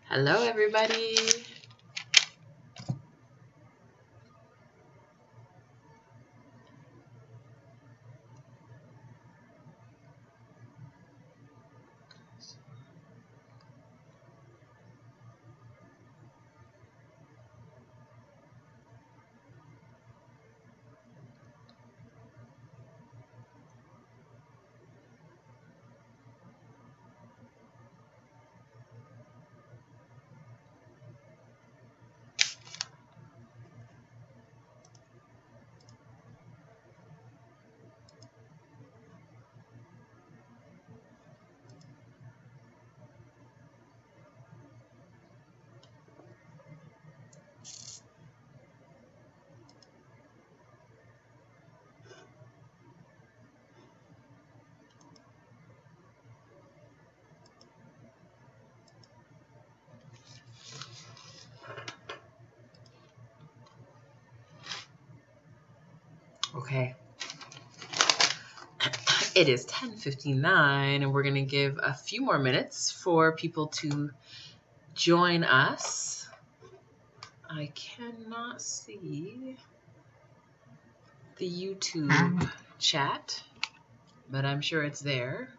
Hello, everybody. Okay. It is 10:59, and we're going to give a few more minutes for people to join us. I cannot see the YouTube chat, but I'm sure it's there.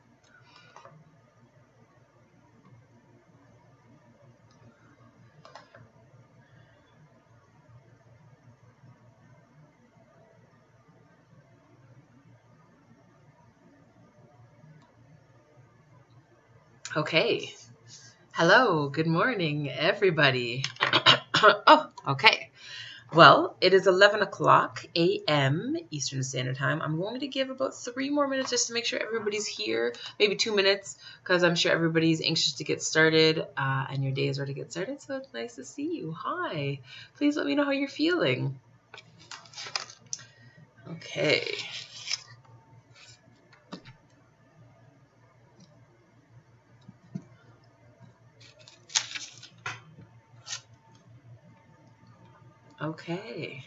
Okay. Hello. Good morning, everybody. Oh, okay. Well, it is 11 o'clock a.m. Eastern Standard Time. I'm going to give about 3 more minutes just to make sure everybody's here. Maybe 2 minutes, because I'm sure everybody's anxious to get started, and your day is ready to get started. So it's nice to see you. Hi. Please let me know how you're feeling. Okay. Okay.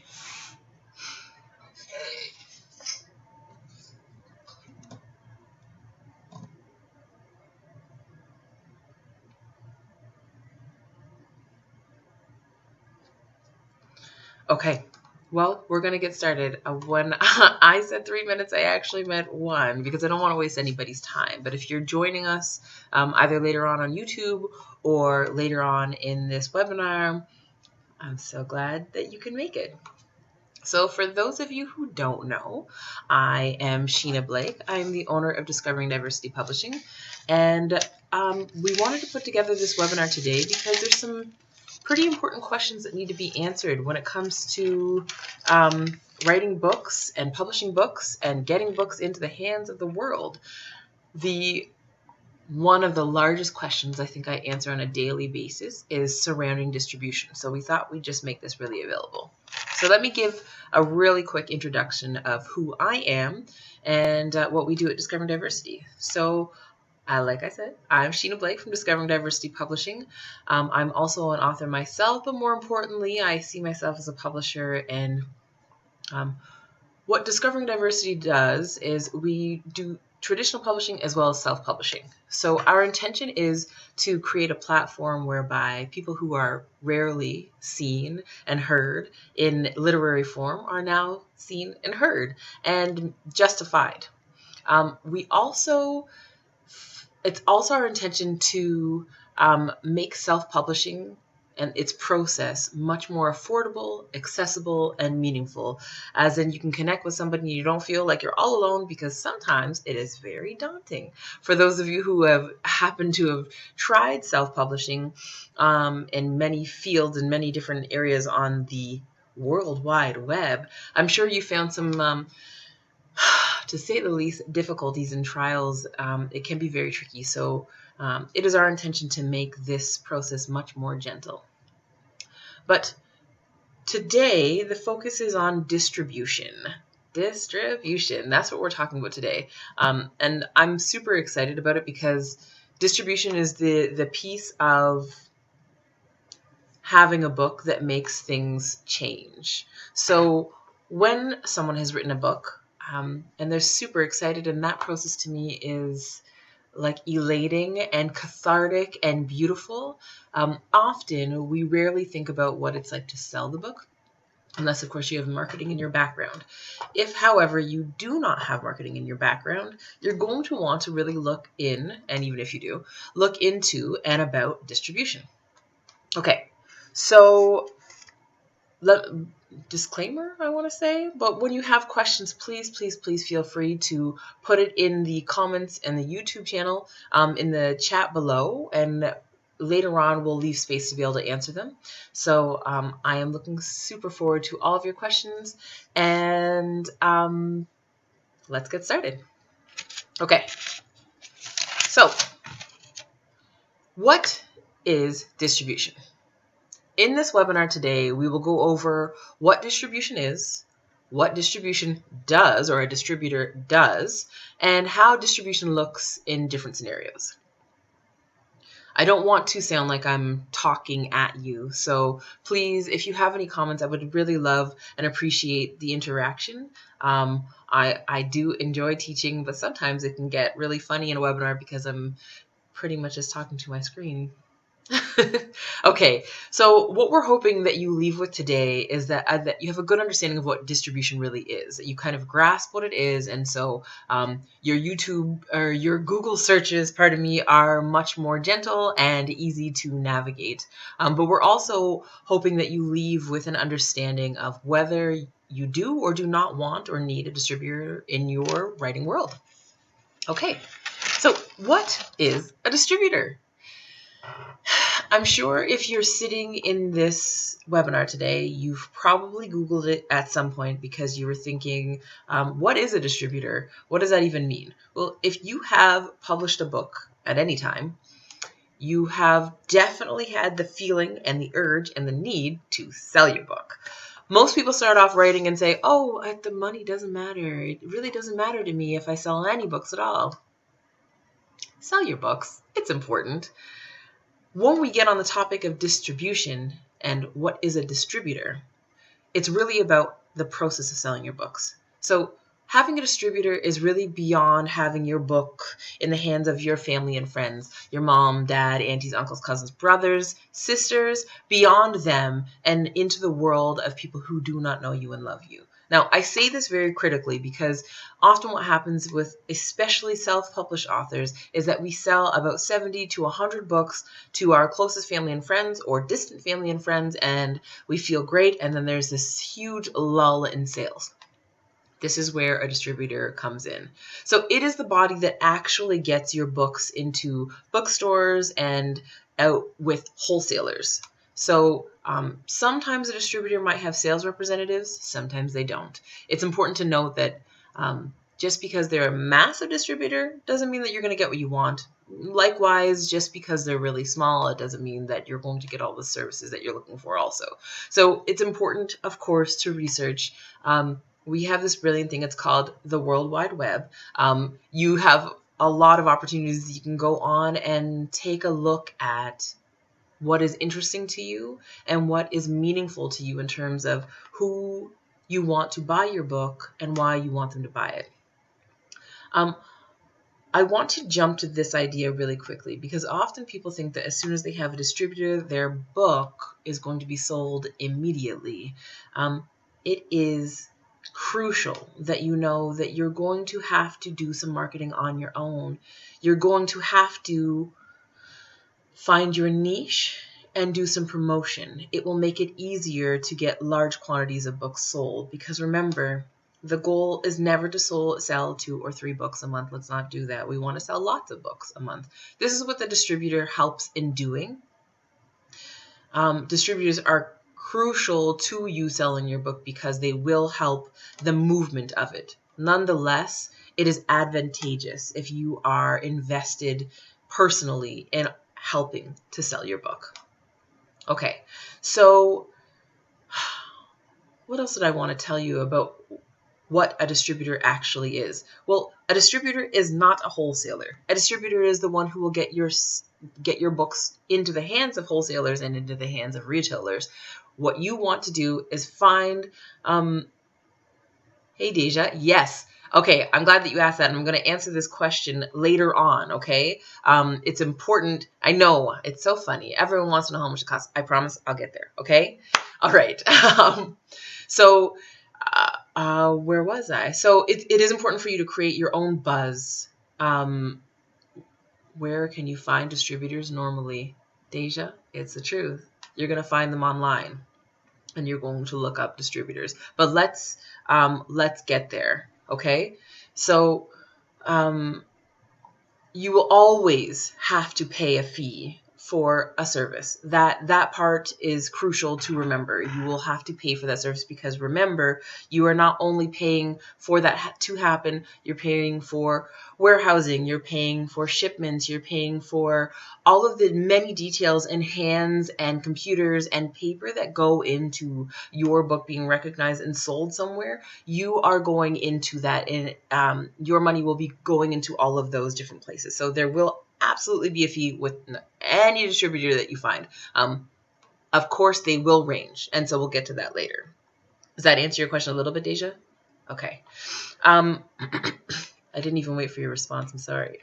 Okay. Well, we're going to get started. When I said 3 minutes, I actually meant 1 because I don't want to waste anybody's time. But if you're joining us either later on YouTube or later on in this webinar, I'm so glad that you can make it. So for those of you who don't know, I am Sheena Blake. I'm the owner of Discovering Diversity Publishing. And we wanted to put together this webinar today because there's some pretty important questions that need to be answered when it comes to writing books and publishing books and getting books into the hands of the world. One of the largest questions I think I answer on a daily basis is surrounding distribution. So we thought we'd just make this really available. So let me give a really quick introduction of who I am and what we do at Discovering Diversity. So like I said, I'm Sheena Blake from Discovering Diversity Publishing. I'm also an author myself, but more importantly, I see myself as a publisher. And what Discovering Diversity does is we do traditional publishing as well as self-publishing. So our intention is to create a platform whereby people who are rarely seen and heard in literary form are now seen and heard and justified. It's also our intention to make self-publishing and its process much more affordable, accessible, and meaningful. As in, you can connect with somebody and you don't feel like you're all alone, because sometimes it is very daunting. For those of you who have happened to have tried self-publishing in many fields and many different areas on the World Wide Web, I'm sure you found some to say the least, difficulties and trials. It can be very tricky. So it is our intention to make this process much more gentle. But today, the focus is on distribution. Distribution, that's what we're talking about today. And I'm super excited about it because distribution is the piece of having a book that makes things change. So when someone has written a book, and they're super excited, and that process to me is like elating and cathartic and beautiful, often we rarely think about what it's like to sell the book, unless of course you have marketing in your background. If, however, you do not have marketing in your background, you're going to want to really look in, and even if you do, look into and about distribution. Okay, so disclaimer, I want to say, but when you have questions, please feel free to put it in the comments and the YouTube channel, in the chat below, and later on we'll leave space to be able to answer them. So I am looking super forward to all of your questions, and let's get started. Okay, so what is distribution? In this webinar today, we will go over what distribution is, what distribution does, or a distributor does, and how distribution looks in different scenarios. I don't want to sound like I'm talking at you, so please, if you have any comments, I would really love and appreciate the interaction. I do enjoy teaching, but sometimes it can get really funny in a webinar because I'm pretty much just talking to my screen. Okay, so what we're hoping that you leave with today is that you have a good understanding of what distribution really is, that you kind of grasp what it is, and so your YouTube or your Google searches, pardon me, are much more gentle and easy to navigate. But we're also hoping that you leave with an understanding of whether you do or do not want or need a distributor in your writing world. Okay, so what is a distributor? I'm sure if you're sitting in this webinar today, you've probably Googled it at some point because you were thinking, what is a distributor? What does that even mean? Well, if you have published a book at any time, you have definitely had the feeling and the urge and the need to sell your book. Most people start off writing and say, oh, the money doesn't matter. It really doesn't matter to me if I sell any books at all. Sell your books. It's important. When we get on the topic of distribution and what is a distributor, it's really about the process of selling your books. So having a distributor is really beyond having your book in the hands of your family and friends, your mom, dad, aunties, uncles, cousins, brothers, sisters, beyond them and into the world of people who do not know you and love you. Now, I say this very critically because often what happens with especially self-published authors is that we sell about 70 to 100 books to our closest family and friends or distant family and friends, and we feel great, and then there's this huge lull in sales. This is where a distributor comes in. So it is the body that actually gets your books into bookstores and out with wholesalers. So sometimes a distributor might have sales representatives, sometimes they don't. It's important to note that just because they're a massive distributor doesn't mean that you're going to get what you want. Likewise, just because they're really small, it doesn't mean that you're going to get all the services that you're looking for also. So it's important, of course, to research. We have this brilliant thing. It's called the World Wide Web. You have a lot of opportunities. You can go on and take a look at what is interesting to you and what is meaningful to you in terms of who you want to buy your book and why you want them to buy it. I want to jump to this idea really quickly because often people think that as soon as they have a distributor, their book is going to be sold immediately. It is crucial that you know that you're going to have to do some marketing on your own. You're going to have to find your niche and do some promotion. It will make it easier to get large quantities of books sold because remember, the goal is never to sell 2 or 3 books a month. Let's not do that. We want to sell lots of books a month. This is what the distributor helps in doing. Distributors are crucial to you selling your book because they will help the movement of it. Nonetheless, it is advantageous if you are invested personally in helping to sell your book. Okay, so what else did I want to tell you about what a distributor actually is? Well, a distributor is not a wholesaler. A distributor is the one who will get your books into the hands of wholesalers and into the hands of retailers. What you want to do is find, hey Deja, yes, Okay, I'm glad that you asked that. And I'm going to answer this question later on, okay? It's important. I know, it's so funny. Everyone wants to know how much it costs. I promise I'll get there, okay? All right. So, where was I? So it is important for you to create your own buzz. Where can you find distributors normally? Deja, it's the truth. You're going to find them online, and you're going to look up distributors. But let's get there, okay? So you will always have to pay a fee for a service. That part is crucial to remember. You will have to pay for that service, because remember, you are not only paying for that to happen, you're paying for warehousing, you're paying for shipments, you're paying for all of the many details and hands and computers and paper that go into your book being recognized and sold somewhere. You are going into that, and your money will be going into all of those different places. So there will absolutely be a fee with any distributor that you find. Of course, they will range, and so we'll get to that later. Does that answer your question a little bit, Deja? Okay. I didn't even wait for your response. I'm sorry.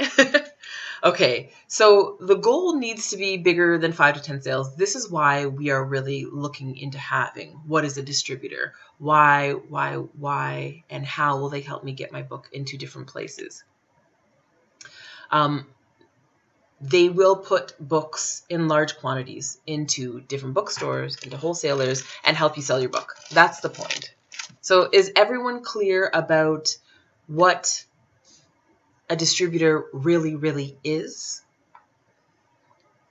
Okay, so the goal needs to be bigger than 5 to 10 sales. This is why we are really looking into having what is a distributor? Why, and how will they help me get my book into different places? They will put books in large quantities into different bookstores, into wholesalers, and help you sell your book. That's the point. So is everyone clear about what a distributor really, really is?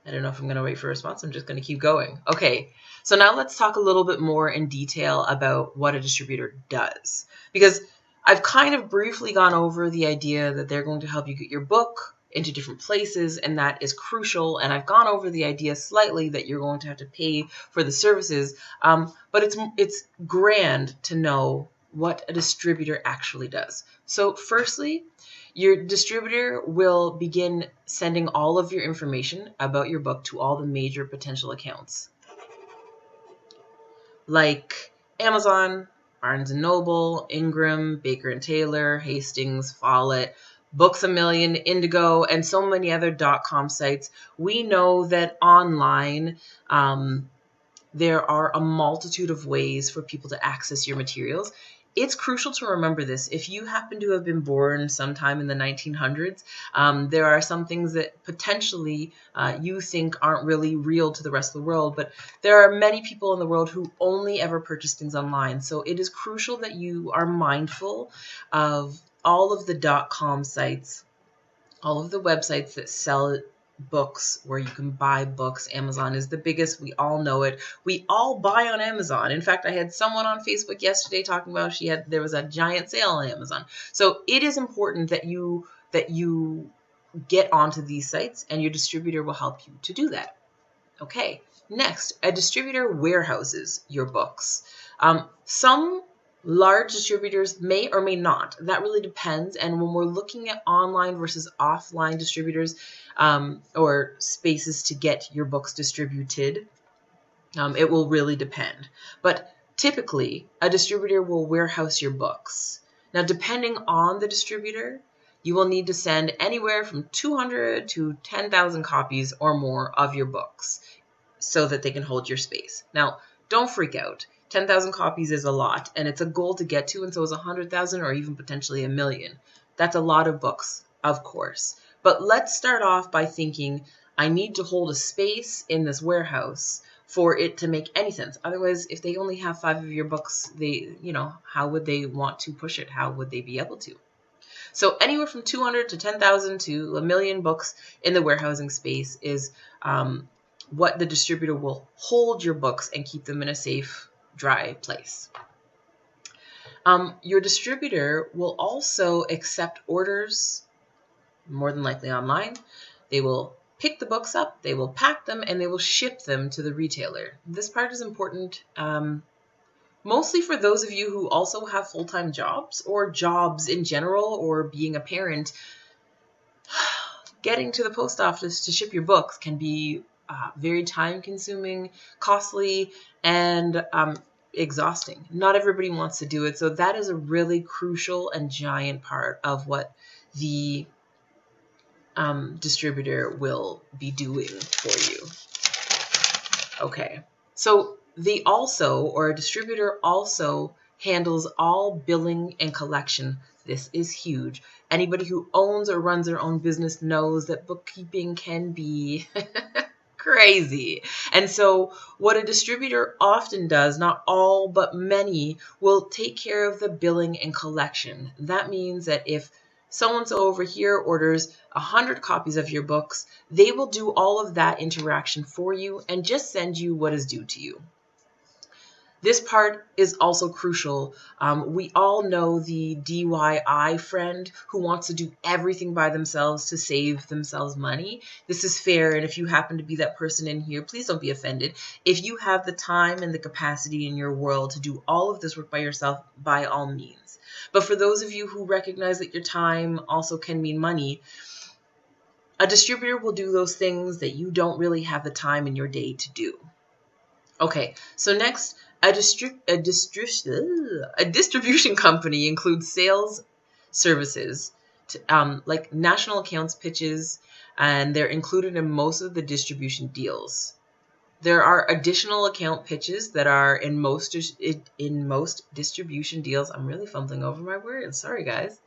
I don't know if I'm going to wait for a response. I'm just going to keep going. Okay, so now let's talk a little bit more in detail about what a distributor does. Because I've kind of briefly gone over the idea that they're going to help you get your book into different places, and that is crucial. And I've gone over the idea slightly that you're going to have to pay for the services. But it's grand to know what a distributor actually does. So firstly, your distributor will begin sending all of your information about your book to all the major potential accounts, like Amazon, Barnes & Noble, Ingram, Baker & Taylor, Hastings, Follett, Books A Million, Indigo, and so many other .com sites. We know that online, there are a multitude of ways for people to access your materials. It's crucial to remember this. If you happen to have been born sometime in the 1900s, there are some things that potentially you think aren't really real to the rest of the world, but there are many people in the world who only ever purchase things online. So it is crucial that you are mindful of all of the .com sites, all of the websites that sell books, where you can buy books. Amazon is the biggest. We all know it. We all buy on Amazon. In fact, I had someone on Facebook yesterday talking about there was a giant sale on Amazon. So it is important that you get onto these sites, and your distributor will help you to do that. Okay, next, a distributor warehouses your books. Some large distributors may or may not. That really depends. And when we're looking at online versus offline distributors, or spaces to get your books distributed, it will really depend. But typically, a distributor will warehouse your books. Now, depending on the distributor, you will need to send anywhere from 200 to 10,000 copies or more of your books so that they can hold your space. Now, don't freak out. 10,000 copies is a lot, and it's a goal to get to, and so is 100,000 or even potentially 1 million. That's a lot of books, of course. But let's start off by thinking, I need to hold a space in this warehouse for it to make any sense. Otherwise, if they only have 5 of your books, how would they want to push it? How would they be able to? So anywhere from 200 to 10,000 to 1 million books in the warehousing space is what the distributor will hold your books and keep them in a safe, dry place. Your distributor will also accept orders, more than likely online. They will pick the books up, they will pack them, and they will ship them to the retailer. This part is important, mostly for those of you who also have full-time jobs or jobs in general, or being a parent. Getting to the post office to ship your books can be very time-consuming, costly, and exhausting. Not everybody wants to do it. So that is a really crucial and giant part of what the distributor will be doing for you. Okay, so a distributor also handles all billing and collection. This is huge. Anybody who owns or runs their own business knows that bookkeeping can be crazy. And so what a distributor often does, not all, but many, will take care of the billing and collection. That means that if so-and-so over here orders 100 copies of your books, they will do all of that interaction for you and just send you what is due to you. This part is also crucial. We all know the DIY friend who wants to do everything by themselves to save themselves money. This is fair, and if you happen to be that person in here, please don't be offended. If you have the time and the capacity in your world to do all of this work by yourself, by all means. But for those of you who recognize that your time also can mean money, a distributor will do those things that you don't really have the time in your day to do. Okay, so next, a distribution company includes sales services, like national accounts pitches, and they're included in most of the distribution deals. There are additional account pitches that are in most distribution deals. I'm really fumbling over my words. Sorry, guys.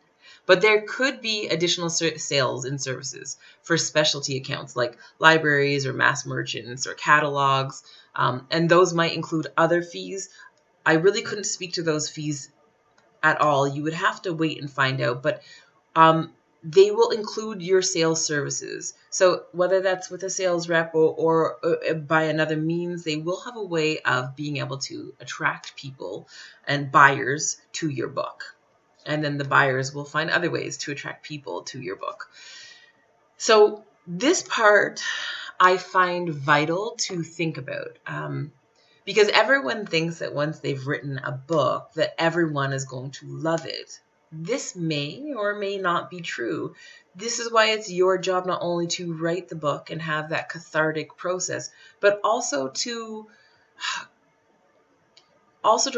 But there could be additional sales and services for specialty accounts like libraries or mass merchants or catalogs, and those might include other fees. I really couldn't speak to those fees at all. You would have to wait and find out, but they will include your sales services. So whether that's with a sales rep or by another means, they will have a way of being able to attract people and buyers to your book. And then the buyers will find other ways to attract people to your book. So this part I find vital to think about, because everyone thinks that once they've written a book that everyone is going to love it. This may or may not be true. This is why it's your job not only to write the book and have that cathartic process, but also to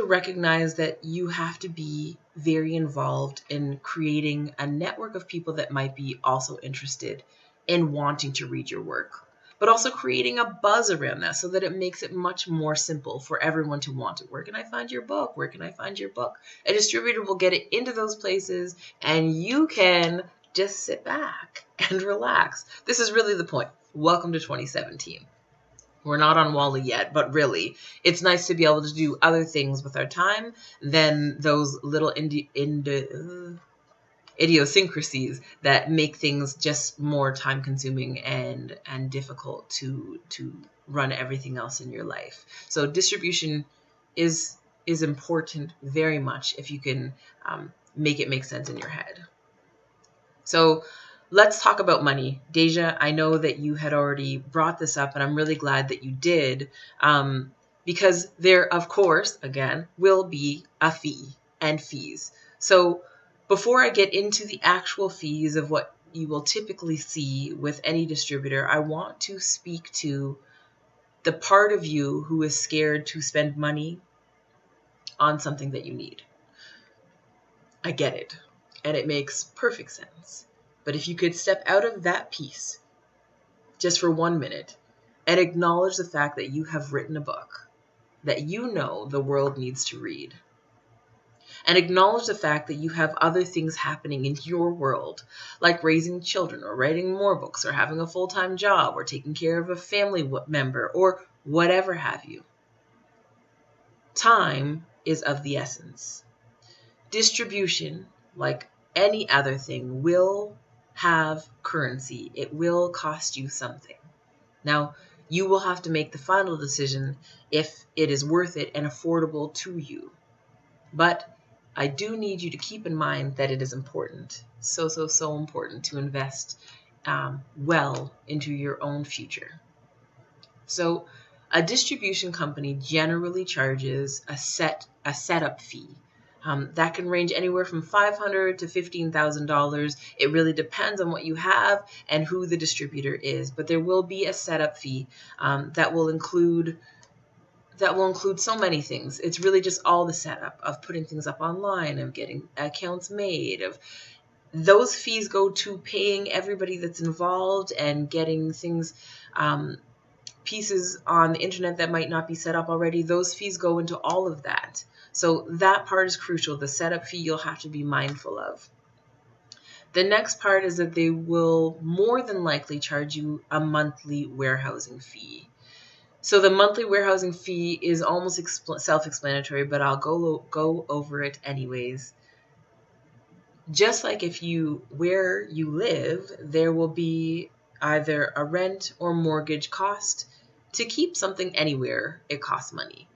recognize that you have to be very involved in creating a network of people that might be also interested in wanting to read your work, but also creating a buzz around that so that it makes it much more simple for everyone to want it. Where can I find your book? Where can I find your book? A distributor will get it into those places and you can just sit back and relax. This is really the point. Welcome to 2017. We're not on Wall-E yet, but really, it's nice to be able to do other things with our time than those little idiosyncrasies that make things just more time-consuming and difficult to run everything else in your life. So distribution is important very much if you can make it make sense in your head. So let's talk about money. Deja, I know that you had already brought this up, and I'm really glad that you did, because there, of course, again, will be a fee and fees. So before I get into the actual fees of what you will typically see with any distributor, I want to speak to the part of you who is scared to spend money on something that you need. I get it, and it makes perfect sense. But if you could step out of that piece just for 1 minute and acknowledge the fact that you have written a book that you know the world needs to read, and acknowledge the fact that you have other things happening in your world, like raising children or writing more books or having a full-time job or taking care of a family member or whatever have you. Time is of the essence. Distribution, like any other thing, will have currency. It will cost you something. Now, you will have to make the final decision if it is worth it and affordable to you. But I do need you to keep in mind that it is important, so important to invest well into your own future. So a distribution company generally charges a setup fee. That can range anywhere from $500 to $15,000. It really depends on what you have and who the distributor is. But there will be a setup fee that will include that will include so many things. It's really just all the setup of putting things up online, of getting accounts made, of those fees go to paying everybody that's involved and getting things, pieces on the internet that might not be set up already. Those fees go into all of that. So that part is crucial. The setup fee you'll have to be mindful of. The next part is that they will more than likely charge you a monthly warehousing fee. So the monthly warehousing fee is almost self-explanatory, but I'll go over it anyways. Just like where you live, there will be either a rent or mortgage cost. To keep something anywhere, it costs money.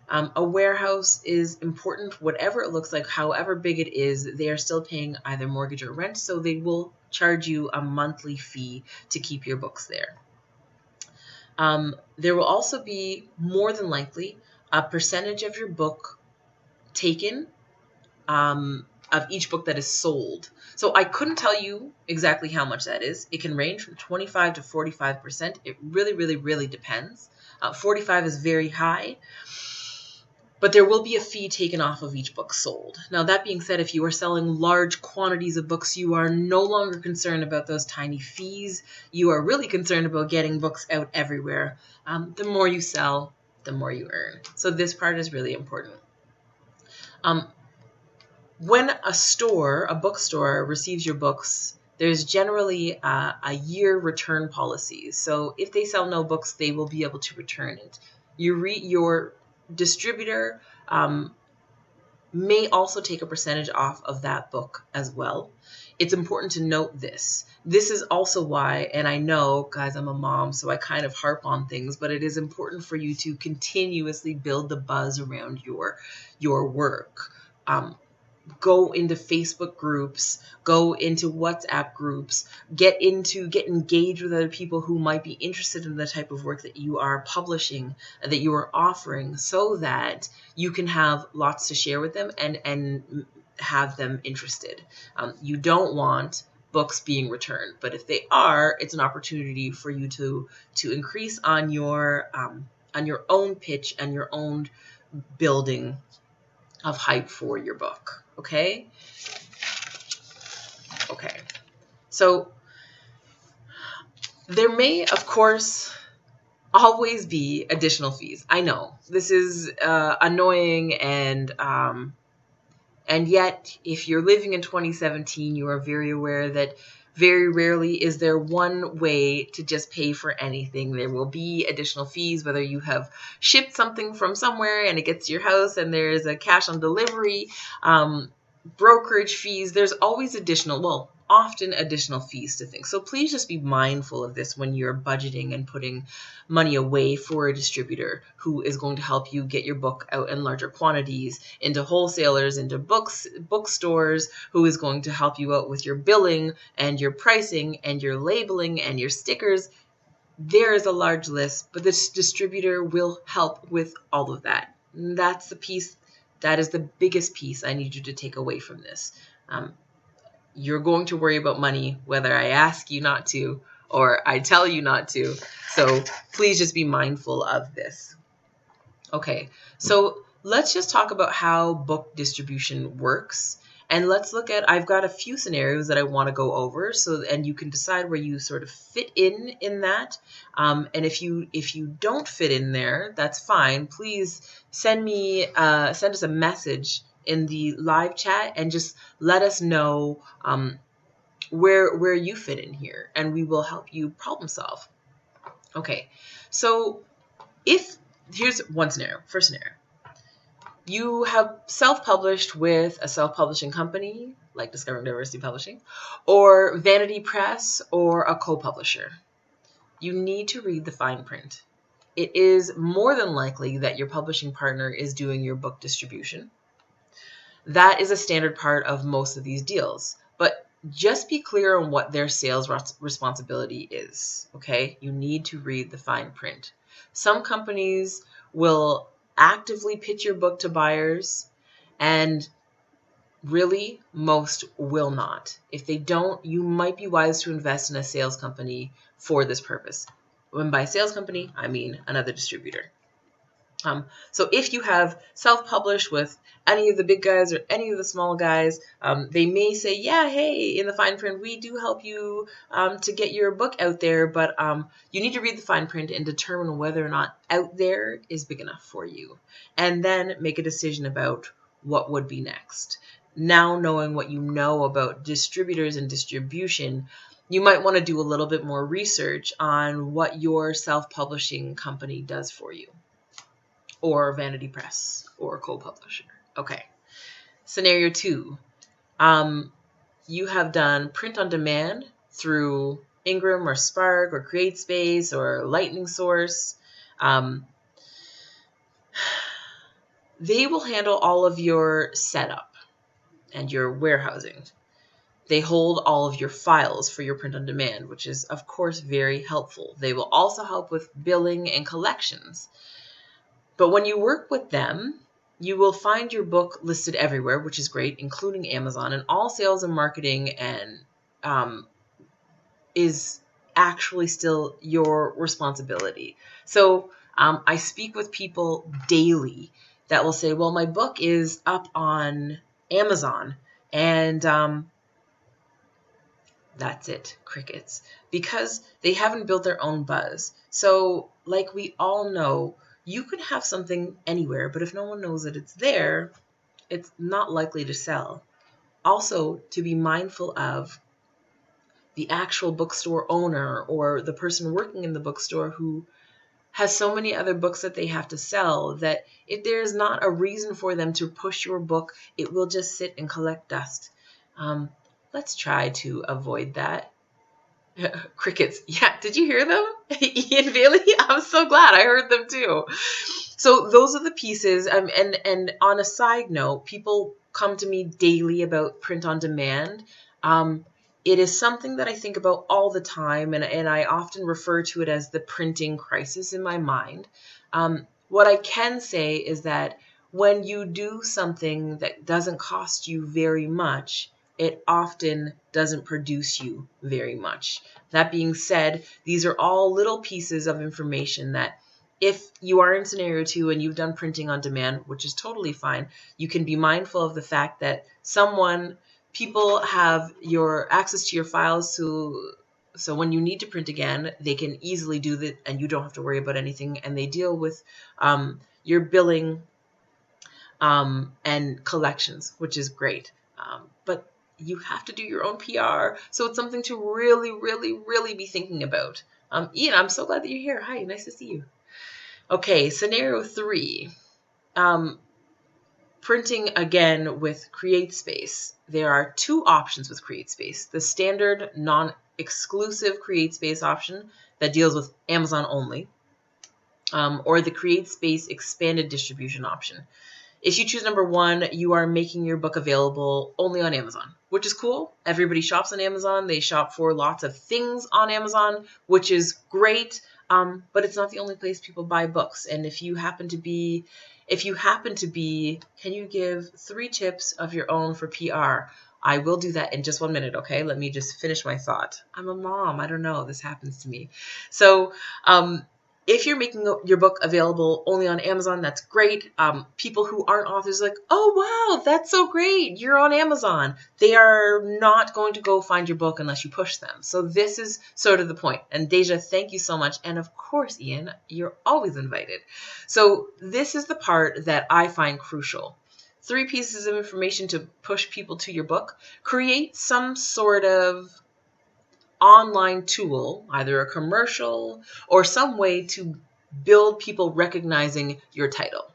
A warehouse is important, whatever it looks like, however big it is, they are still paying either mortgage or rent, so they will charge you a monthly fee to keep your books there. There will also be, more than likely, a percentage of your book taken, of each book that is sold. So I couldn't tell you exactly how much that is. It can range from 25 to 45%. It really, really, really depends. 45 is very high. But there will be a fee taken off of each book sold. Now, that being said, if you are selling large quantities of books, you are no longer concerned about those tiny fees. You are really concerned about getting books out everywhere. The more you sell, the more you earn. So this part is really important. When a bookstore receives your books, there's generally a year return policy. So if they sell no books, they will be able to return it. Your distributor may also take a percentage off of that book as well. It's important to note this. This is also why, and I know, guys, I'm a mom, so I kind of harp on things, but it is important for you to continuously build the buzz around your work. Go into Facebook groups, go into WhatsApp groups, get engaged with other people who might be interested in the type of work that you are publishing, that you are offering, so that you can have lots to share with them and have them interested. You don't want books being returned, but if they are, it's an opportunity for you to increase on your own pitch and your own building of hype for your book. Okay. So there may, of course, always be additional fees. I know this is annoying, and yet, if you're living in 2017, you are very aware that very rarely is there one way to just pay for anything. There will be additional fees, whether you have shipped something from somewhere and it gets to your house and there's a cash on delivery, brokerage fees. There's always often additional fees to things. So please just be mindful of this when you're budgeting and putting money away for a distributor who is going to help you get your book out in larger quantities, into wholesalers, into bookstores, who is going to help you out with your billing and your pricing and your labeling and your stickers. There is a large list, but this distributor will help with all of that. That's the piece. That is the biggest piece I need you to take away from this. You're going to worry about money whether I ask you not to or I tell you not to. So please just be mindful of this. Okay, so let's just talk about how book distribution works. And let's look at, I've got a few scenarios that I want to go over, and you can decide where you sort of fit in that. And if you don't fit in there, that's fine. Please send us a message in the live chat and just let us know where you fit in here, and we will help you problem solve. Okay, so here's one scenario. First scenario. You have self-published with a self-publishing company like Discovering Diversity Publishing, or Vanity Press, or a co-publisher. You need to read the fine print. It is more than likely that your publishing partner is doing your book distribution. That is a standard part of most of these deals, but just be clear on what their sales responsibility is, okay? You need to read the fine print. Some companies will actively pitch your book to buyers, and really, most will not. If they don't, you might be wise to invest in a sales company for this purpose. When by sales company, I mean another distributor. So if you have self-published with any of the big guys or any of the small guys, they may say, yeah, hey, in the fine print, we do help you to get your book out there, but you need to read the fine print and determine whether or not out there is big enough for you, and then make a decision about what would be next. Now, knowing what you know about distributors and distribution, you might want to do a little bit more research on what your self-publishing company does for you, or Vanity Press, or co-publisher. Okay. Scenario 2. You have done print on demand through Ingram or Spark or CreateSpace or Lightning Source. They will handle all of your setup and your warehousing. They hold all of your files for your print on demand, which is, of course, very helpful. They will also help with billing and collections. But when you work with them, you will find your book listed everywhere, which is great, including Amazon, and all sales and marketing and is actually still your responsibility. So I speak with people daily that will say, well, my book is up on Amazon, and that's it, crickets, because they haven't built their own buzz. So like we all know, you could have something anywhere, but if no one knows that it's there, it's not likely to sell. Also, to be mindful of the actual bookstore owner or the person working in the bookstore who has so many other books that they have to sell, that if there's not a reason for them to push your book, it will just sit and collect dust. Let's try to avoid that. Crickets. Yeah, did you hear them? Ian Bailey? I'm so glad I heard them too. So those are the pieces. And on a side note, people come to me daily about print on demand. It is something that I think about all the time, and I often refer to it as the printing crisis in my mind. What I can say is that when you do something that doesn't cost you very much, it often doesn't produce you very much. That being said, these are all little pieces of information that if you are in scenario 2 and you've done printing on demand, which is totally fine, you can be mindful of the fact that people have your access to your files, so when you need to print again, they can easily do that and you don't have to worry about anything, and they deal with your billing and collections, which is great. But you have to do your own PR, so it's something to really, really, really be thinking about. Ian, I'm so glad that you're here. Hi, nice to see you. Okay, scenario 3. Printing again with CreateSpace. There are 2 options with CreateSpace. The standard non-exclusive CreateSpace option that deals with Amazon only, or the CreateSpace expanded distribution option. If you choose number 1, you are making your book available only on Amazon, which is cool. Everybody shops on Amazon. They shop for lots of things on Amazon, which is great. But it's not the only place people buy books. And if you happen to be, can you give 3 tips of your own for PR? I will do that in just 1 minute, okay? Let me just finish my thought. I'm a mom. I don't know. This happens to me. So, if you're making your book available only on Amazon, that's great. People who aren't authors are like, oh, wow, that's so great. You're on Amazon. They are not going to go find your book unless you push them. So this is sort of the point. And Deja, thank you so much. And of course, Ian, you're always invited. So this is the part that I find crucial. 3 pieces of information to push people to your book. Create some sort of online tool, either a commercial or some way to build people recognizing your title.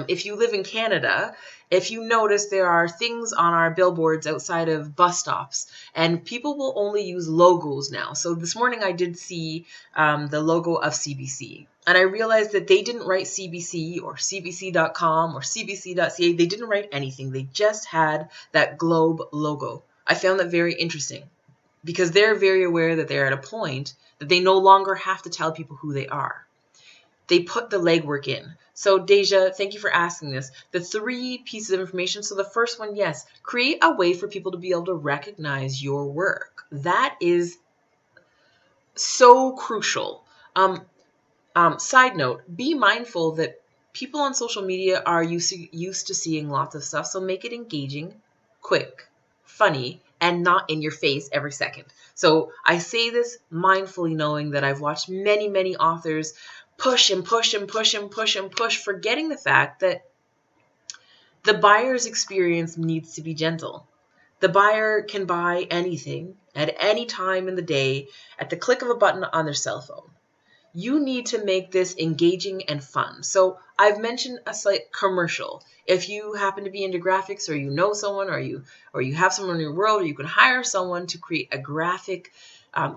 If you live in Canada, if you notice, there are things on our billboards outside of bus stops, and people will only use logos now. So this morning I did see the logo of CBC, and I realized that they didn't write CBC or cbc.com or cbc.ca. They didn't write anything. They just had that globe logo. I found that very interesting, because they're very aware that they're at a point that they no longer have to tell people who they are. They put the legwork in. So Deja, thank you for asking this. The 3 pieces of information. So the first one, yes, create a way for people to be able to recognize your work. That is so crucial. Side note, be mindful that people on social media are used to seeing lots of stuff, so make it engaging, quick, funny, and not in your face every second. So I say this mindfully, knowing that I've watched many, many authors push and push and push and push and push, forgetting the fact that the buyer's experience needs to be gentle. The buyer can buy anything at any time in the day at the click of a button on their cell phone. You need to make this engaging and fun. So I've mentioned a slight commercial. If you happen to be into graphics, or you know someone, or you have someone in your world, or you can hire someone to create a graphic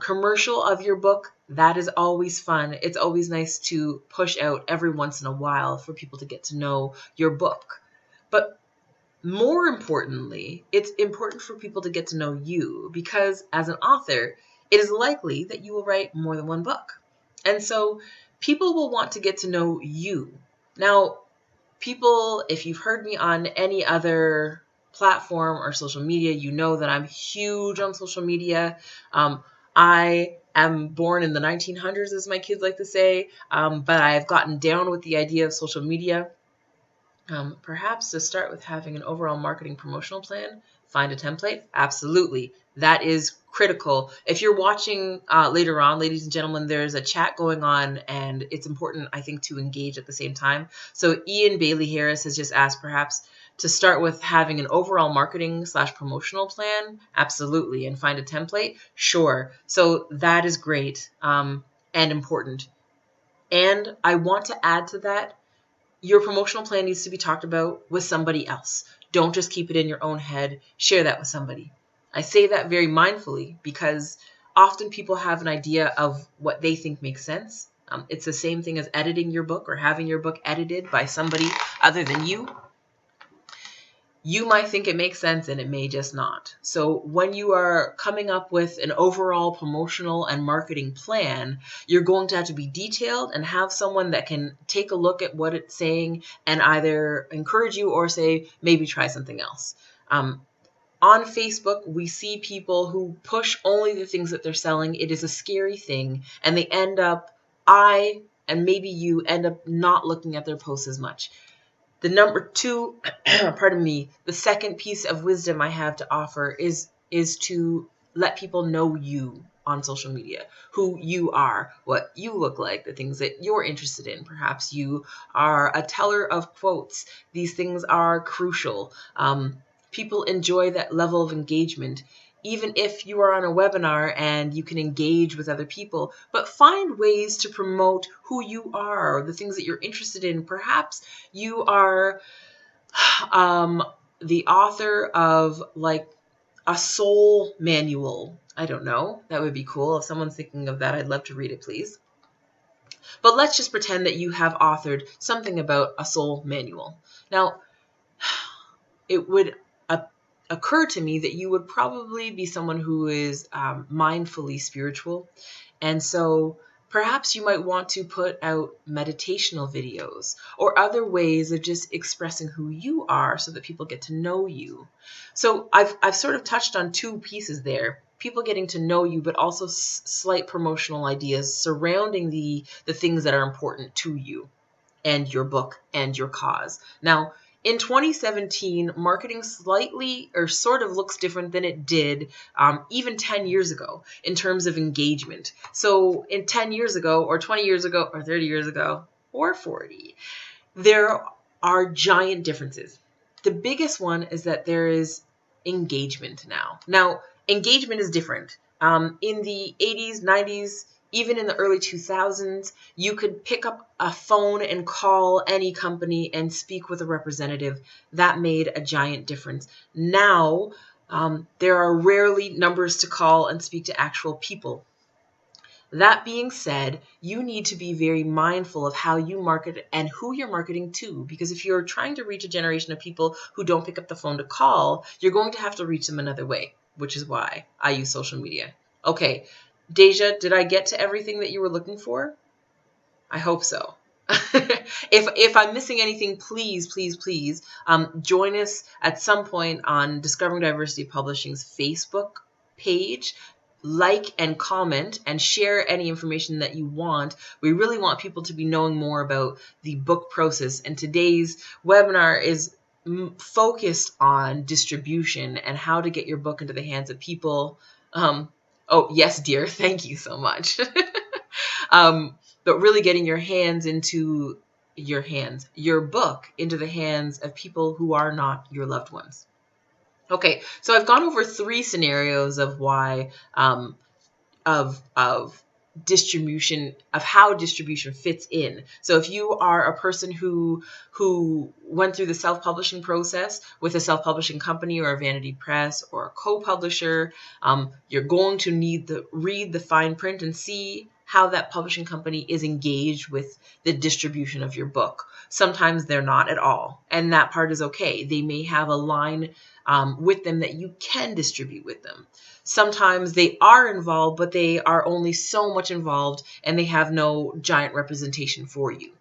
commercial of your book, that is always fun. It's always nice to push out every once in a while for people to get to know your book. But more importantly, it's important for people to get to know you, because as an author, it is likely that you will write more than one book. And so people will want to get to know you. Now, people, if you've heard me on any other platform or social media, you know that I'm huge on social media. I am born in the 1900s, as my kids like to say, but I have gotten down with the idea of social media. Perhaps to start with having an overall marketing promotional plan, find a template. Absolutely. That is critical. If you're watching later on, ladies and gentlemen, there's a chat going on, and it's important, I think, to engage at the same time. So Ian Bailey Harris has just asked perhaps to start with having an overall marketing / promotional plan. Absolutely. And find a template. Sure. So that is great and important. And I want to add to that, your promotional plan needs to be talked about with somebody else. Don't just keep it in your own head. Share that with somebody. I say that very mindfully because often people have an idea of what they think makes sense. It's the same thing as editing your book or having your book edited by somebody other than you. You might think it makes sense and it may just not. So when you are coming up with an overall promotional and marketing plan, you're going to have to be detailed and have someone that can take a look at what it's saying and either encourage you or say, maybe try something else. On Facebook, we see people who push only the things that they're selling. It is a scary thing. And they end up, and maybe you end up not looking at their posts as much. The number two, the second piece of wisdom I have to offer is to let people know you on social media, who you are, what you look like, the things that you're interested in. Perhaps you are a teller of quotes. These things are crucial. People enjoy that level of engagement. Even if you are on a webinar and you can engage with other people, but find ways to promote who you are, the things that you're interested in. Perhaps you are the author of like a soul manual. I don't know. That would be cool. If someone's thinking of that, I'd love to read it, please. But let's just pretend that you have authored something about a soul manual. Now, it would occur to me that you would probably be someone who is mindfully spiritual. And so perhaps you might want to put out meditational videos or other ways of just expressing who you are so that people get to know you. So I've sort of touched on two pieces there. People getting to know you, but also slight promotional ideas surrounding the things that are important to you and your book and your cause. Now, in 2017, marketing slightly or sort of looks different than it did even 10 years ago in terms of engagement. So in 10 years ago or 20 years ago or 30 years ago or 40, there are giant differences. The biggest one is that there is engagement now. Now, engagement is different. In the 80s, 90s, even in the early 2000s, you could pick up a phone and call any company and speak with a representative. That made a giant difference. Now, there are rarely numbers to call and speak to actual people. That being said, you need to be very mindful of how you market and who you're marketing to, because if you're trying to reach a generation of people who don't pick up the phone to call, you're going to have to reach them another way, which is why I use social media. Okay, Deja, did I get to everything that you were looking for? I hope so. If I'm missing anything, please join us at some point on Discovering Diversity Publishing's Facebook page. like and comment and share any information that you want. We really want people to be knowing more about the book process. And today's webinar is focused on distribution and how to get your book into the hands of people. Oh, yes, dear. Thank you so much. But really getting your book into the hands of people who are not your loved ones. Okay, so I've gone over 3 scenarios of why of distribution, of how distribution fits in. So if you are a person who went through the self-publishing process with a self-publishing company or a vanity press or a co-publisher, you're going to need to read the fine print and see how that publishing company is engaged with the distribution of your book. Sometimes they're not at all, and that part is okay. They may have a line with them that you can distribute with them. Sometimes they are involved, but they are only so much involved and they have no giant representation for you.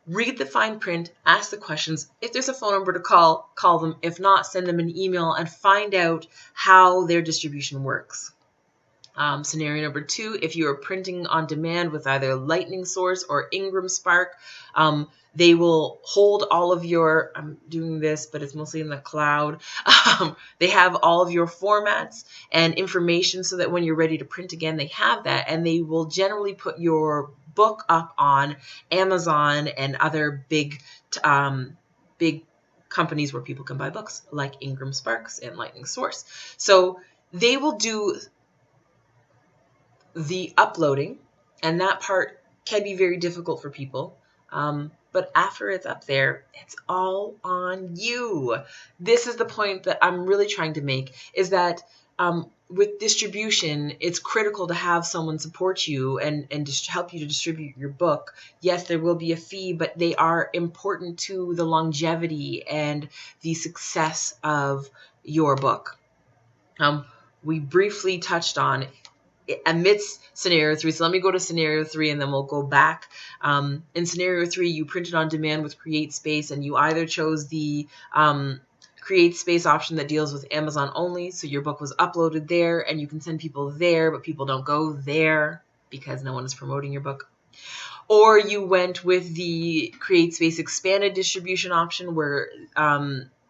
Read the fine print, ask the questions. If there's a phone number to call them. If not, send them an email and find out how their distribution works. Scenario number 2, if you are printing on demand with either Lightning Source or Ingram Spark, they will hold all of your, I'm doing this, but it's mostly in the cloud. They have all of your formats and information so that when you're ready to print again, they have that, and they will generally put your book up on Amazon and other big companies where people can buy books, like Ingram Sparks and Lightning Source. So they will do the uploading, and that part can be very difficult for people. But after it's up there, it's all on you. This is the point that I'm really trying to make, is that with distribution, it's critical to have someone support you and just help you to distribute your book. Yes, there will be a fee, but they are important to the longevity and the success of your book. We briefly touched on amidst scenario 3. So let me go to scenario 3 and then we'll go back. In scenario 3, you printed on demand with CreateSpace, and you either chose the CreateSpace option that deals with Amazon only. So your book was uploaded there and you can send people there, but people don't go there because no one is promoting your book. Or you went with the CreateSpace expanded distribution option, where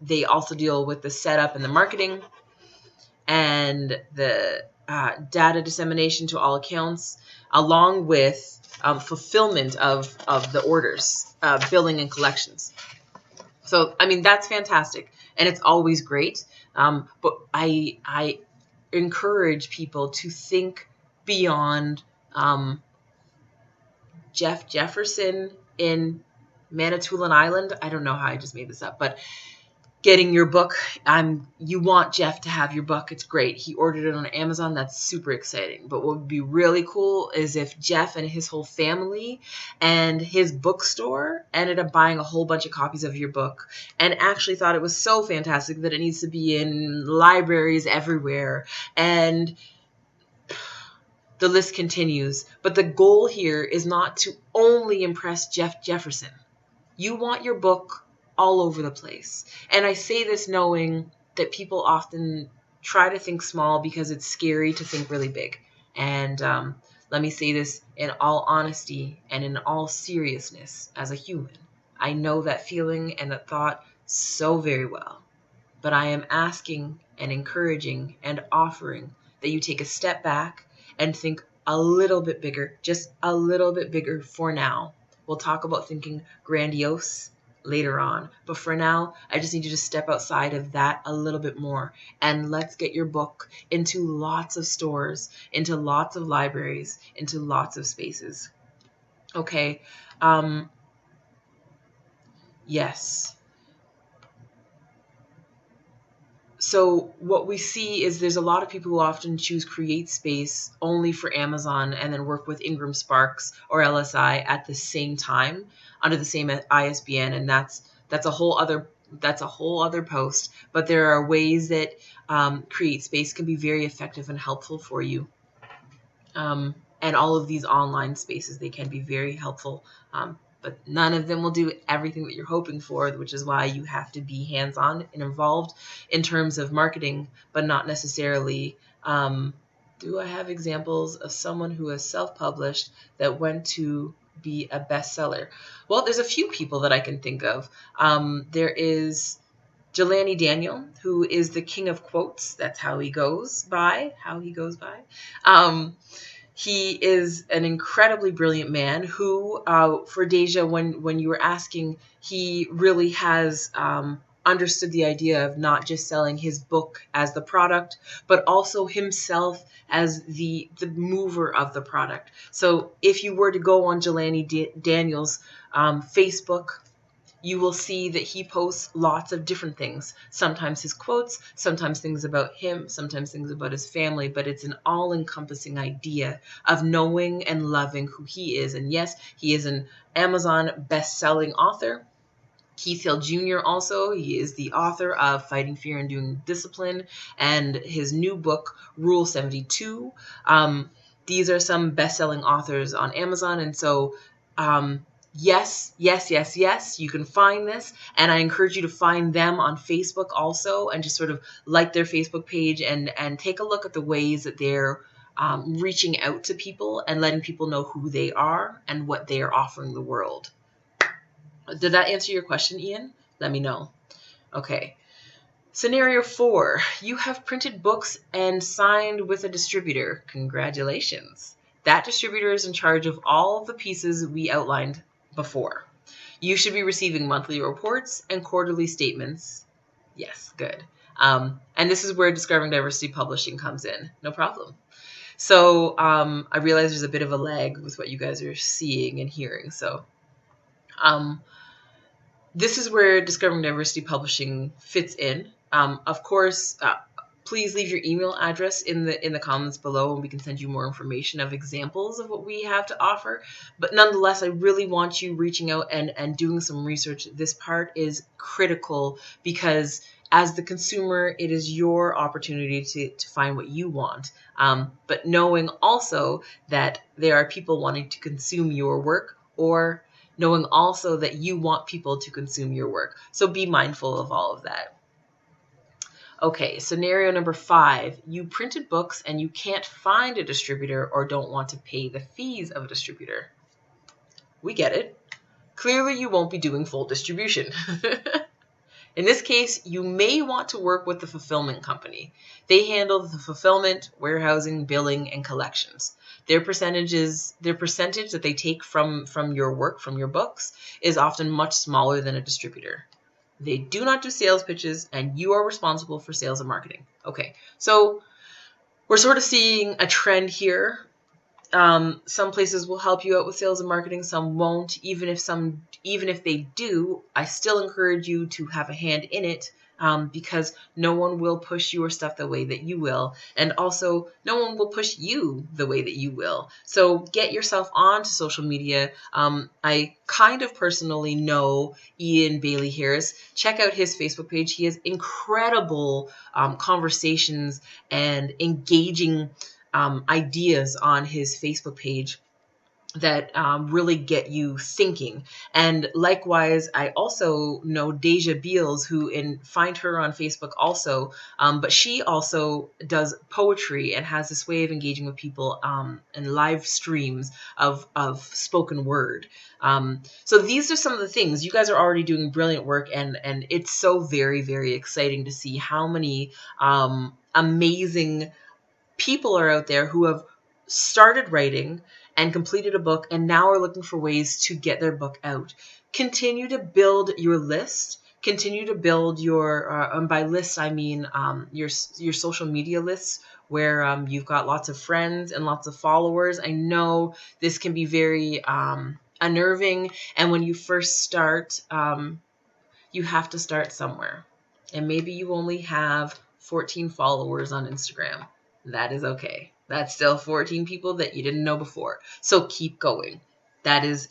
they also deal with the setup and the marketing and the data dissemination to all accounts, along with fulfillment of the orders, billing and collections. So, I mean, that's fantastic, and it's always great. But I encourage people to think beyond Jeff Jefferson in Manitoulin Island. I don't know how I just made this up, but getting your book, you want Jeff to have your book. It's great. He ordered it on Amazon. That's super exciting. But what would be really cool is if Jeff and his whole family and his bookstore ended up buying a whole bunch of copies of your book and actually thought it was so fantastic that it needs to be in libraries everywhere. And the list continues. But the goal here is not to only impress Jeff Jefferson. You want your book all over the place. And I say this knowing that people often try to think small because it's scary to think really big. And let me say this in all honesty and in all seriousness as a human. I know that feeling and that thought so very well. But I am asking and encouraging and offering that you take a step back and think a little bit bigger, just a little bit bigger for now. We'll talk about thinking grandiose later on. But for now, I just need you to step outside of that a little bit more, and let's get your book into lots of stores, into lots of libraries, into lots of spaces. Okay. Yes. So what we see is there's a lot of people who often choose CreateSpace only for Amazon and then work with Ingram Sparks or LSI at the same time under the same ISBN, and that's a whole other post. But there are ways that CreateSpace can be very effective and helpful for you. And all of these online spaces, they can be very helpful. But none of them will do everything that you're hoping for, which is why you have to be hands-on and involved in terms of marketing, but not necessarily Do I have examples of someone who has self-published that went to be a bestseller? Well, there's a few people that I can think of. There is Jelani Daniel, who is the king of quotes. That's how he goes by. Um, he is an incredibly brilliant man who, for Deja, when you were asking, he really has understood the idea of not just selling his book as the product, but also himself as the mover of the product. So if you were to go on Jelani Daniel's Facebook, you will see that he posts lots of different things. Sometimes his quotes, sometimes things about him, sometimes things about his family, but it's an all-encompassing idea of knowing and loving who he is. And yes, he is an Amazon best-selling author. Keith Hill Jr. also, he is the author of Fighting Fear and Doing Discipline and his new book, Rule 72. These are some best-selling authors on Amazon. And so, yes, you can find this. And I encourage you to find them on Facebook also and just sort of like their Facebook page and take a look at the ways that they're reaching out to people and letting people know who they are and what they are offering the world. Did that answer your question, Ian? Let me know. Okay. Scenario 4. You have printed books and signed with a distributor. Congratulations. That distributor is in charge of all of the pieces we outlined before. You should be receiving monthly reports and quarterly statements. Yes, good. And this is where Discovering Diversity Publishing comes in. No problem. So I realize there's a bit of a lag with what you guys are seeing and hearing. So this is where Discovering Diversity Publishing fits in. Of course, please leave your email address in the comments below, and we can send you more information of examples of what we have to offer. But nonetheless, I really want you reaching out and doing some research. This part is critical because as the consumer, it is your opportunity to find what you want. But knowing also that there are people wanting to consume your work, or knowing also that you want people to consume your work. So be mindful of all of that. Okay, scenario number 5. You printed books and you can't find a distributor or don't want to pay the fees of a distributor. We get it. Clearly, you won't be doing full distribution. In this case, you may want to work with the fulfillment company. They handle the fulfillment, warehousing, billing, and collections. Their percentage that they take from your work, from your books, is often much smaller than a distributor. They do not do sales pitches, and you are responsible for sales and marketing. Okay, so we're sort of seeing a trend here. Some places will help you out with sales and marketing, some won't. Even if they do, I still encourage you to have a hand in it, because no one will push your stuff the way that you will, and also no one will push you the way that you will. So get yourself onto social media. I kind of personally know Ian Bailey Harris. Check out his Facebook page. He has incredible conversations and engaging ideas on his Facebook page that really get you thinking. And likewise, I also know Deja Beals, find her on Facebook also, but she also does poetry and has this way of engaging with people in live streams of spoken word. So these are some of the things. You guys are already doing brilliant work, and it's so very, very exciting to see how many amazing people are out there who have started writing and completed a book and now are looking for ways to get their book out. Continue to build your list. Continue to build your, and by list I mean your social media lists, where you've got lots of friends and lots of followers. I know this can be very unnerving, and when you first start, you have to start somewhere. And maybe you only have 14 followers on Instagram. That is okay. That's still 14 people that you didn't know before. So keep going. That is,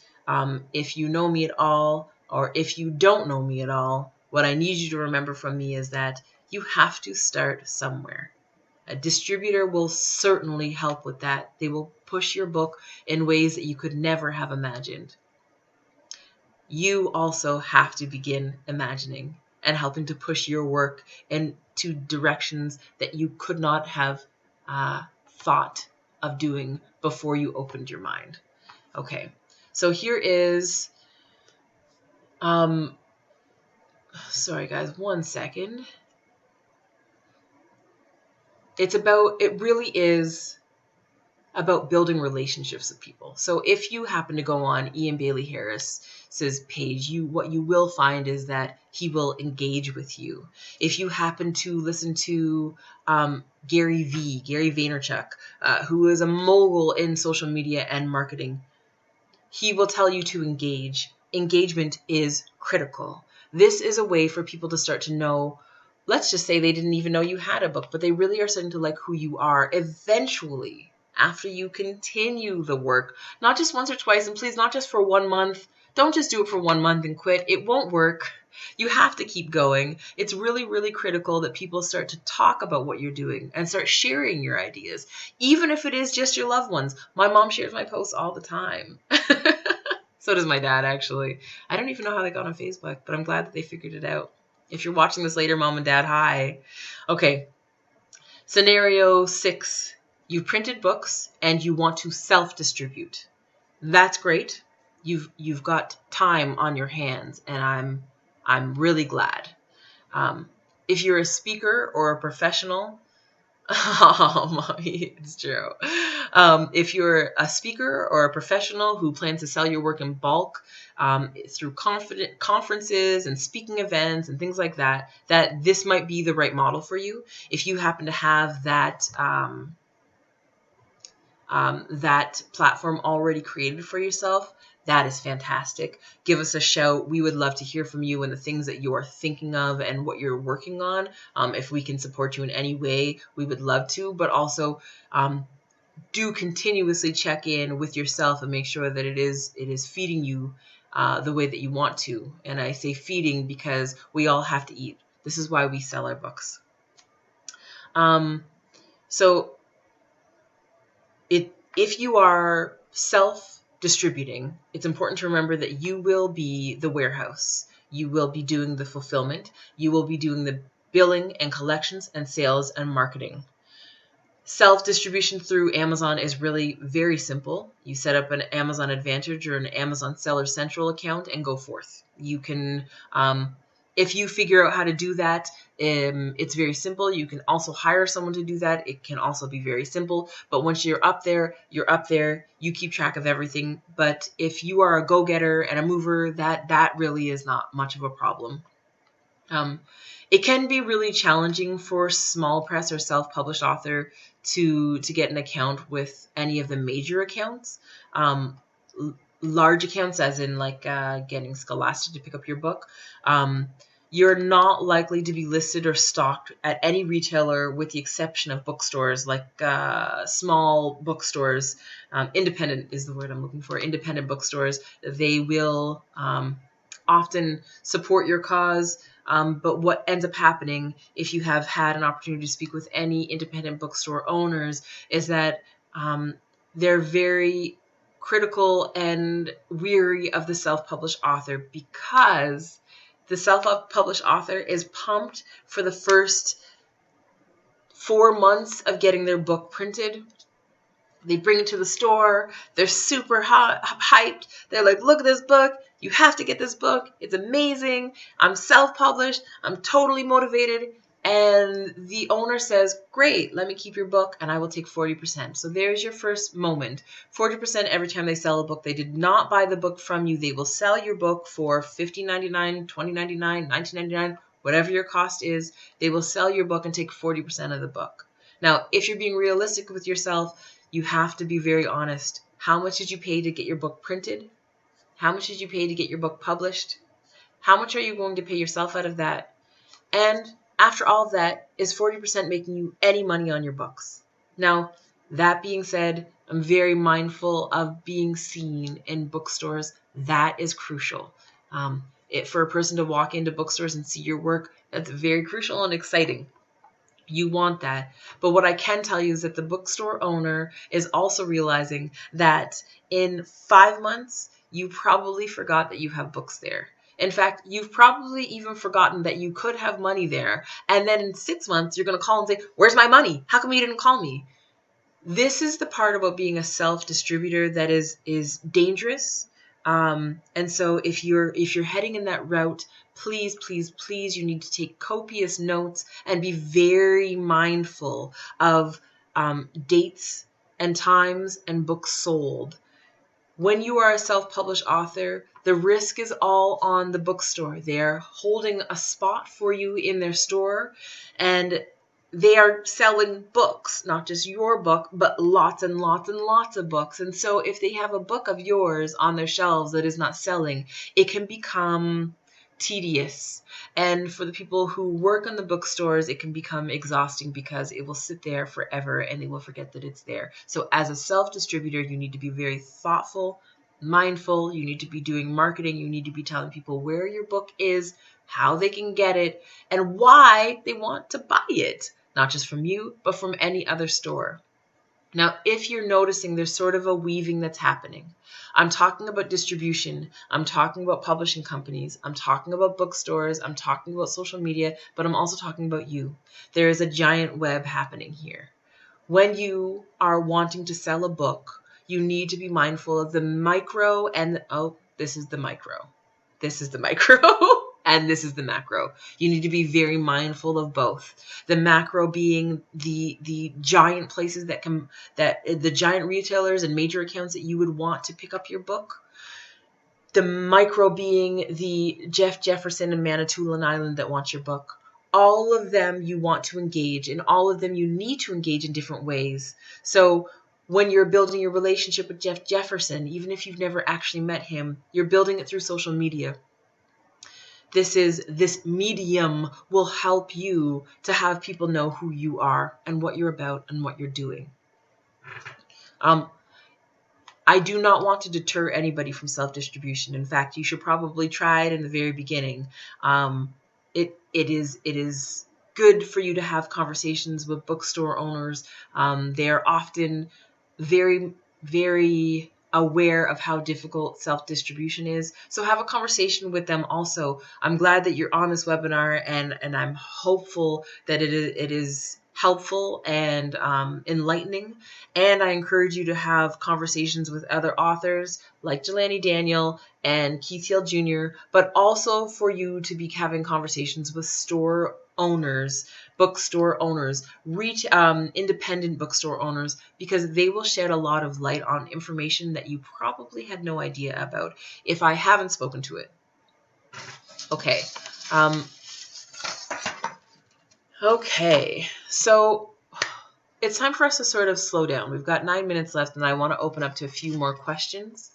if you know me at all, or if you don't know me at all, what I need you to remember from me is that you have to start somewhere. A distributor will certainly help with that. They will push your book in ways that you could never have imagined. You also have to begin imagining and helping to push your work into directions that you could not have thought of doing before you opened your mind. Okay, so here is, sorry guys, 1 second. It really is about building relationships with people. So if you happen to go on Ian Bailey Harris's page, what you will find is that he will engage with you. If you happen to listen to Gary Vaynerchuk, who is a mogul in social media and marketing, he will tell you to engage. Engagement is critical. This is a way for people to start to know, let's just say they didn't even know you had a book, but they really are starting to like who you are. Eventually, after you continue the work, not just once or twice, and please not just for 1 month. Don't just do it for 1 month and quit. It won't work. You have to keep going. It's really, really critical that people start to talk about what you're doing and start sharing your ideas, even if it is just your loved ones. My mom shares my posts all the time. So does my dad, actually. I don't even know how they got on Facebook, but I'm glad that they figured it out. If you're watching this later, Mom and Dad, hi. Okay. Scenario 6. You've printed books and you want to self-distribute. That's great. You've got time on your hands, and I'm really glad. If you're a speaker or a professional, oh, Mommy, it's true. If you're a speaker or a professional who plans to sell your work in bulk through conferences and speaking events and things like that, that this might be the right model for you. If you happen to have that that platform already created for yourself, that is fantastic. Give us a shout. We would love to hear from you and the things that you are thinking of and what you're working on. If we can support you in any way, we would love to, but also do continuously check in with yourself and make sure that it is feeding you the way that you want to. And I say feeding because we all have to eat. This is why we sell our books. So if you are self-distributing, it's important to remember that you will be the warehouse. You will be doing the fulfillment. You will be doing the billing and collections and sales and marketing. Self-distribution through Amazon is really very simple. You set up an Amazon Advantage or an Amazon Seller Central account and go forth. You can, if you figure out how to do that, it's very simple. You can also hire someone to do that. It can also be very simple. But once you're up there, you're up there. You keep track of everything. But if you are a go-getter and a mover, that really is not much of a problem. It can be really challenging for small press or self-published author to get an account with any of the major accounts. Large accounts, as in like getting Scholastic to pick up your book, you're not likely to be listed or stocked at any retailer with the exception of bookstores, like small bookstores. Independent is the word I'm looking for. Independent bookstores. They will often support your cause. But what ends up happening, if you have had an opportunity to speak with any independent bookstore owners, is that they're very critical and weary of the self-published author, because the self-published author is pumped for the first 4 months of getting their book printed. They bring it to the store. They're super hyped. They're like, look at this book. You have to get this book. It's amazing. I'm self-published. I'm totally motivated. And the owner says, great, let me keep your book and I will take 40%. So there's your first moment. 40% every time they sell a book. They did not buy the book from you. They will sell your book for $15.99, $20.99, $19.99, whatever your cost is. They will sell your book and take 40% of the book. Now, if you're being realistic with yourself, you have to be very honest. How much did you pay to get your book printed? How much did you pay to get your book published? How much are you going to pay yourself out of that? And after all of that, is 40% making you any money on your books? Now, that being said, I'm very mindful of being seen in bookstores. That is crucial. For a person to walk into bookstores and see your work, that's very crucial and exciting. You want that. But what I can tell you is that the bookstore owner is also realizing that in 5 months, you probably forgot that you have books there. In fact, you've probably even forgotten that you could have money there. And then in 6 months, you're going to call and say, where's my money? How come you didn't call me? This is the part about being a self-distributor that is dangerous. And so if you're heading in that route, please, please, please, you need to take copious notes and be very mindful of dates and times and books sold. When you are a self-published author, the risk is all on the bookstore. They are holding a spot for you in their store, and they are selling books, not just your book, but lots and lots and lots of books. And so if they have a book of yours on their shelves that is not selling, it can become tedious. And for the people who work in the bookstores, it can become exhausting because it will sit there forever and they will forget that it's there. So as a self-distributor, you need to be very thoughtful, mindful. You need to be doing marketing. You need to be telling people where your book is, how they can get it, and why they want to buy it, not just from you, but from any other store. Now, if you're noticing there's sort of a weaving that's happening, I'm talking about distribution, I'm talking about publishing companies, I'm talking about bookstores, I'm talking about social media, but I'm also talking about you. There is a giant web happening here. When you are wanting to sell a book, you need to be mindful of the micro and, oh, this is the micro. This is the micro. And this is the macro. You need to be very mindful of both. The macro being the giant places that the giant retailers and major accounts that you would want to pick up your book. The micro being the Jeff Jefferson and Manitoulin Island that wants your book. All of them you want to engage, and all of them you need to engage in different ways. So when you're building your relationship with Jeff Jefferson, even if you've never actually met him, you're building it through social media. This medium will help you to have people know who you are and what you're about and what you're doing. I do not want to deter anybody from self-distribution. In fact, you should probably try it in the very beginning. It is good for you to have conversations with bookstore owners. They are often very, very aware of how difficult self-distribution is. So have a conversation with them also. I'm glad that you're on this webinar, and I'm hopeful that it is helpful and enlightening. And I encourage you to have conversations with other authors like Jelani Daniel and Keith Hill Jr., but also for you to be having conversations with store owners, bookstore owners, independent bookstore owners, because they will shed a lot of light on information that you probably had no idea about if I haven't spoken to it. Okay. Okay. So it's time for us to sort of slow down. We've got 9 minutes left, and I want to open up to a few more questions.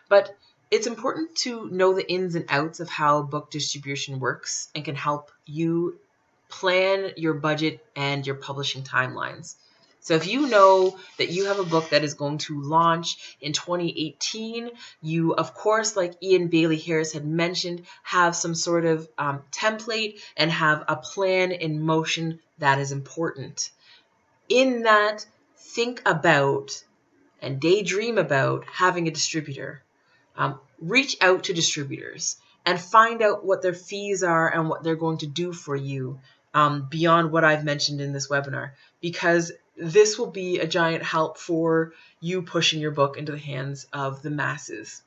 But it's important to know the ins and outs of how book distribution works and can help you plan your budget and your publishing timelines. So if you know that you have a book that is going to launch in 2018, you, of course, like Ian Bailey Harris had mentioned, have some sort of template and have a plan in motion. That is important. In that, think about and daydream about having a distributor. Reach out to distributors and find out what their fees are and what they're going to do for you beyond what I've mentioned in this webinar, because this will be a giant help for you pushing your book into the hands of the masses.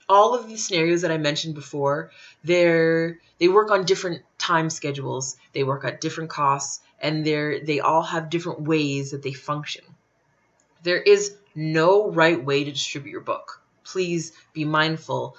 All of these scenarios that I mentioned before, they work on different time schedules, they work at different costs, and they all have different ways that they function. There is no right way to distribute your book. Please be mindful.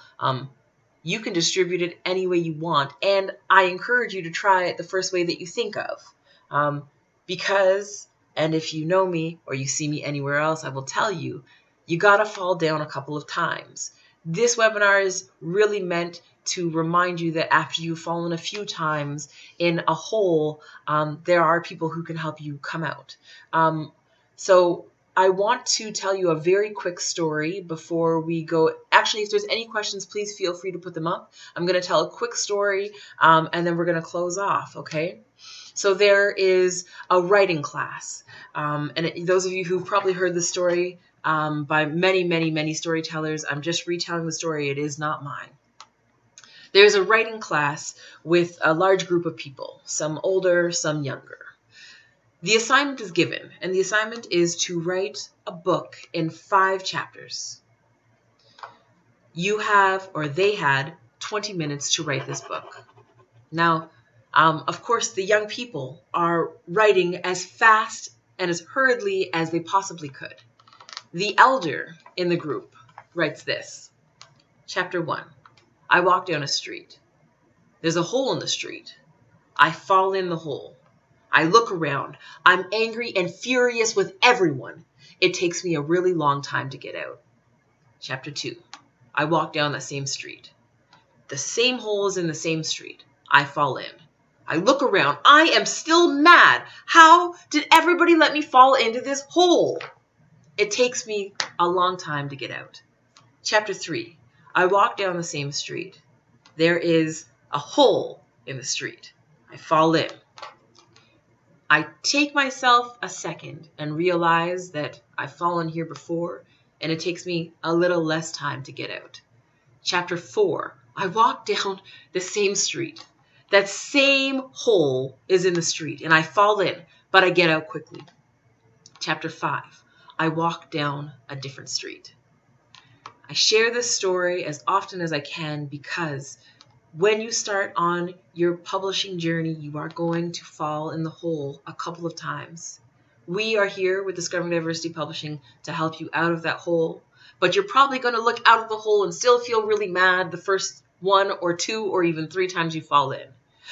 You can distribute it any way you want, and I encourage you to try it the first way that you think of. Because, and if you know me or you see me anywhere else, I will tell you, you gotta fall down a couple of times. This webinar is really meant to remind you that after you've fallen a few times in a hole, there are people who can help you come out. So I want to tell you a very quick story before we go. Actually, if there's any questions, please feel free to put them up. I'm going to tell a quick story, and then we're going to close off, okay? So there is a writing class, and those of you who've probably heard this story by many, many, many storytellers, I'm just retelling the story. It is not mine. There's a writing class with a large group of people, some older, some younger. The assignment is given, and the assignment is to write a book in 5 chapters. You have, or they had, 20 minutes to write this book. Now, of course, the young people are writing as fast and as hurriedly as they possibly could. The elder in the group writes this. Chapter 1. I walk down a street. There's a hole in the street. I fall in the hole. I look around. I'm angry and furious with everyone. It takes me a really long time to get out. Chapter 2. I walk down that same street. The same hole is in the same street. I fall in. I look around. I am still mad. How did everybody let me fall into this hole? It takes me a long time to get out. Chapter 3. I walk down the same street. There is a hole in the street. I fall in. I take myself a second and realize that I've fallen here before, and it takes me a little less time to get out. Chapter 4. I walk down the same street. That same hole is in the street, and I fall in, but I get out quickly. Chapter 5. I walk down a different street. I share this story as often as I can because when you start on your publishing journey, you are going to fall in the hole a couple of times. We are here with Discovering Diversity Publishing to help you out of that hole, but you're probably going to look out of the hole and still feel really mad the first 1 or 2 or even 3 times you fall in.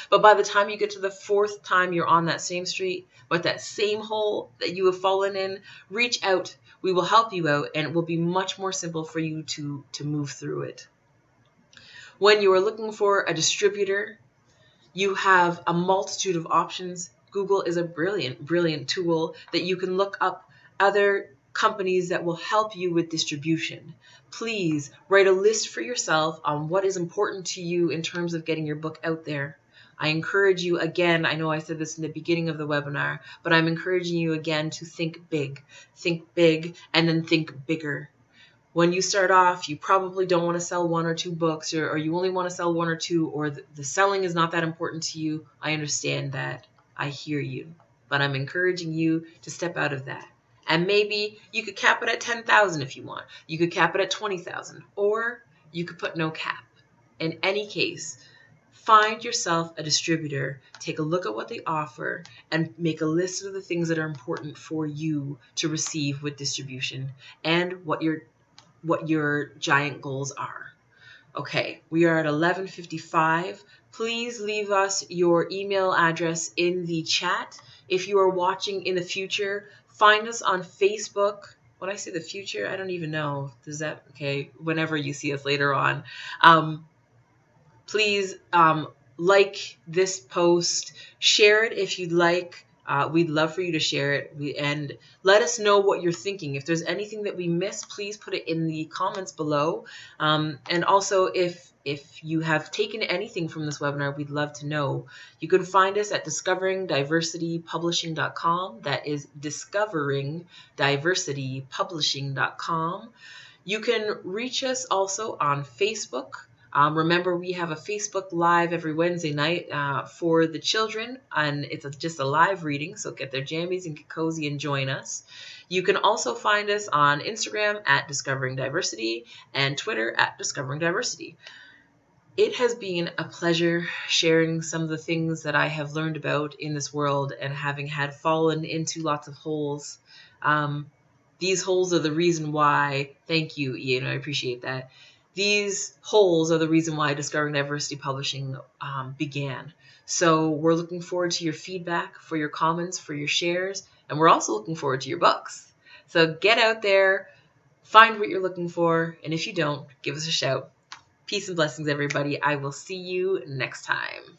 But by the time you get to the 4th time you're on that same street, but that same hole that you have fallen in, reach out. We will help you out, and it will be much more simple for you to move through it. When you are looking for a distributor, you have a multitude of options. Google is a brilliant tool that you can look up other companies that will help you with distribution. Please write a list for yourself on what is important to you in terms of getting your book out there. I encourage you again, I know I said this in the beginning of the webinar, but I'm encouraging you again to think big, and then think bigger. When you start off, you probably don't want to sell 1 or 2 books, or you only want to sell 1 or 2, or the selling is not that important to you. I understand that. I hear you. But I'm encouraging you to step out of that. And maybe you could cap it at 10,000 if you want. You could cap it at 20,000, or you could put no cap. In any case, find yourself a distributor, take a look at what they offer, and make a list of the things that are important for you to receive with distribution and what your giant goals are. Okay, we are at 11:55. Please leave us your email address in the chat. If you are watching in the future, find us on Facebook. When I say the future, I don't even know. Does that, okay, whenever you see us later on. Please like this post, share it if you'd like. We'd love for you to share it and let us know what you're thinking. If there's anything that we missed, please put it in the comments below. And also, if you have taken anything from this webinar, we'd love to know. You can find us at discoveringdiversitypublishing.com. That is discoveringdiversitypublishing.com. You can reach us also on Facebook. Remember, we have a Facebook Live every Wednesday night for the children, and it's just a live reading, so get their jammies and get cozy and join us. You can also find us on Instagram at Discovering Diversity and Twitter at Discovering Diversity. It has been a pleasure sharing some of the things that I have learned about in this world and having had fallen into lots of holes. These holes are the reason why, thank you, Ian, I appreciate that. These holes are the reason why Discovering Diversity Publishing began. So we're looking forward to your feedback, for your comments, for your shares, and we're also looking forward to your books. So get out there, find what you're looking for, and if you don't, give us a shout. Peace and blessings, everybody. I will see you next time.